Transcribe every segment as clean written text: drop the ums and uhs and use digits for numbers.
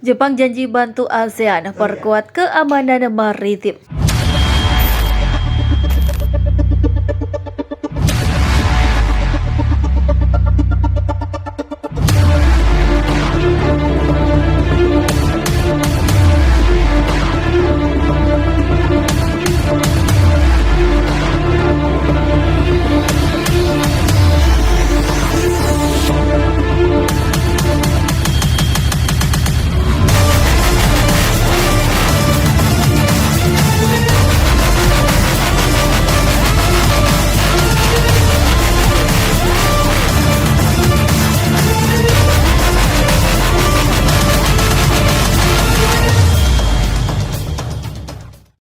Jepang janji bantu ASEAN perkuat keamanan maritim.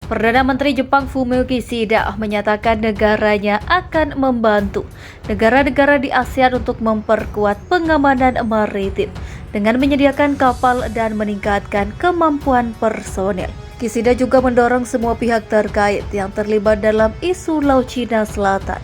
Perdana Menteri Jepang Fumio Kishida menyatakan negaranya akan membantu negara-negara di ASEAN untuk memperkuat pengamanan maritim dengan menyediakan kapal dan meningkatkan kemampuan personel. Kishida juga mendorong semua pihak terkait yang terlibat dalam isu Laut Cina Selatan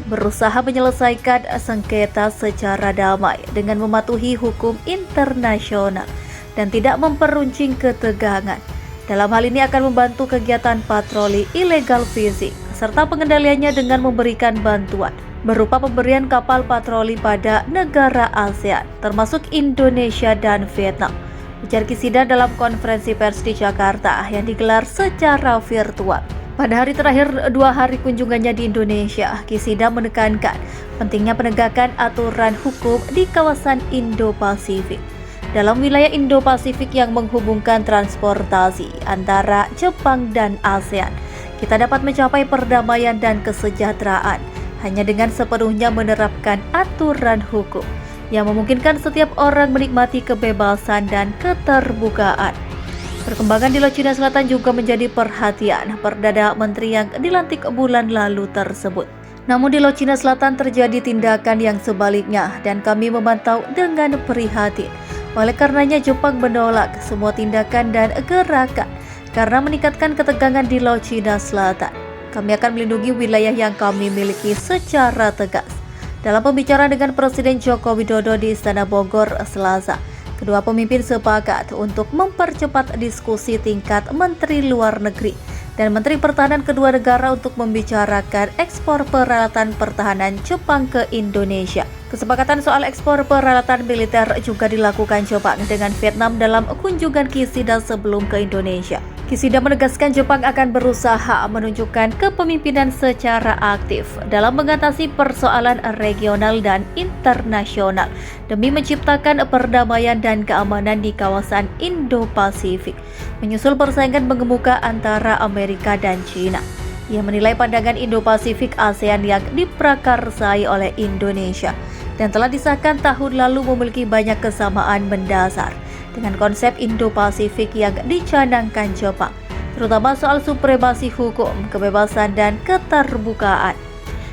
berusaha menyelesaikan sengketa secara damai dengan mematuhi hukum internasional dan tidak memperuncing ketegangan. Dalam hal ini akan membantu kegiatan patroli illegal fishing serta pengendaliannya dengan memberikan bantuan berupa pemberian kapal patroli pada negara ASEAN termasuk Indonesia dan Vietnam. Ujar Kishida dalam konferensi pers di Jakarta yang digelar secara virtual. Pada hari terakhir 2 hari kunjungannya di Indonesia, Kishida menekankan pentingnya penegakan aturan hukum di kawasan Indo-Pasifik. Dalam wilayah Indo-Pasifik yang menghubungkan transportasi antara Jepang dan ASEAN, kita dapat mencapai perdamaian dan kesejahteraan hanya dengan sepenuhnya menerapkan aturan hukum yang memungkinkan setiap orang menikmati kebebasan dan keterbukaan. Perkembangan di Laut Cina Selatan juga menjadi perhatian Perdana Menteri yang dilantik bulan lalu tersebut. Namun di Laut Cina Selatan terjadi tindakan yang sebaliknya dan kami memantau dengan prihatin. Oleh karenanya Jepang menolak semua tindakan dan gerakan karena meningkatkan ketegangan di Laut Cina Selatan. Kami akan melindungi wilayah yang kami miliki secara tegas. Dalam pembicaraan dengan Presiden Joko Widodo di Istana Bogor, Selasa, kedua pemimpin sepakat untuk mempercepat diskusi tingkat Menteri Luar Negeri dan Menteri Pertahanan kedua negara untuk membicarakan ekspor peralatan pertahanan Jepang ke Indonesia. Kesepakatan soal ekspor peralatan militer juga dilakukan Jepang dengan Vietnam dalam kunjungan Kishida sebelum ke Indonesia. Kishida menegaskan Jepang akan berusaha menunjukkan kepemimpinan secara aktif dalam mengatasi persoalan regional dan internasional demi menciptakan perdamaian dan keamanan di kawasan Indo-Pasifik, menyusul persaingan mengemuka antara Amerika dan China. Ia menilai pandangan Indo-Pasifik ASEAN yang diprakarsai oleh Indonesia dan telah disahkan tahun lalu memiliki banyak kesamaan mendasar dengan konsep Indo-Pasifik yang dicanangkan Jepang, terutama soal supremasi hukum, kebebasan, dan keterbukaan.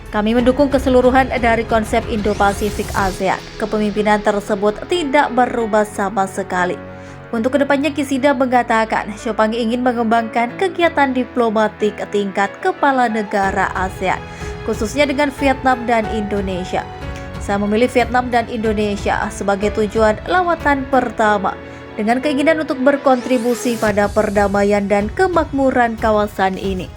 Kami mendukung keseluruhan dari konsep Indo-Pasifik ASEAN. Kepemimpinan tersebut tidak berubah sama sekali. Untuk kedepannya, Kishida mengatakan Jepang ingin mengembangkan kegiatan diplomatik tingkat kepala negara ASEAN, khususnya dengan Vietnam dan Indonesia. Saya memilih Vietnam dan Indonesia sebagai tujuan lawatan pertama dengan keinginan untuk berkontribusi pada perdamaian dan kemakmuran kawasan ini.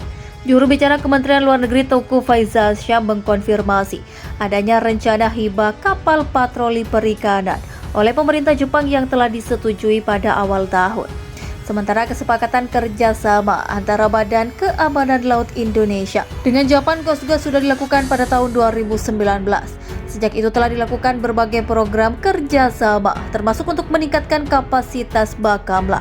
Juru bicara Kementerian Luar Negeri Teuku Faiza Syam mengkonfirmasi adanya rencana hibah kapal patroli perikanan oleh pemerintah Jepang yang telah disetujui pada awal tahun. Sementara kesepakatan kerjasama antara Badan Keamanan Laut Indonesia dengan Japan Coast Guard sudah dilakukan pada tahun 2019. Sejak itu telah dilakukan berbagai program kerjasama, termasuk untuk meningkatkan kapasitas Bakamla.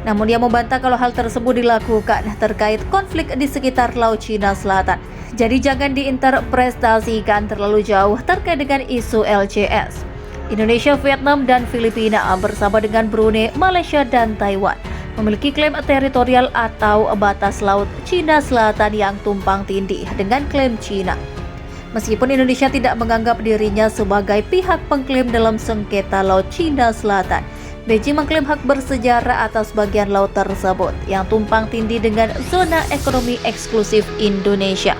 Namun dia membantah kalau hal tersebut dilakukan terkait konflik di sekitar Laut Cina Selatan. Jadi jangan diinterpretasikan terlalu jauh terkait dengan isu LCS. Indonesia, Vietnam, dan Filipina bersama dengan Brunei, Malaysia, dan Taiwan memiliki klaim teritorial atau batas Laut Cina Selatan yang tumpang tindih dengan klaim Cina. Meskipun Indonesia tidak menganggap dirinya sebagai pihak pengklaim dalam sengketa Laut Cina Selatan, Beijing mengklaim hak bersejarah atas bagian laut tersebut yang tumpang tindih dengan zona ekonomi eksklusif Indonesia.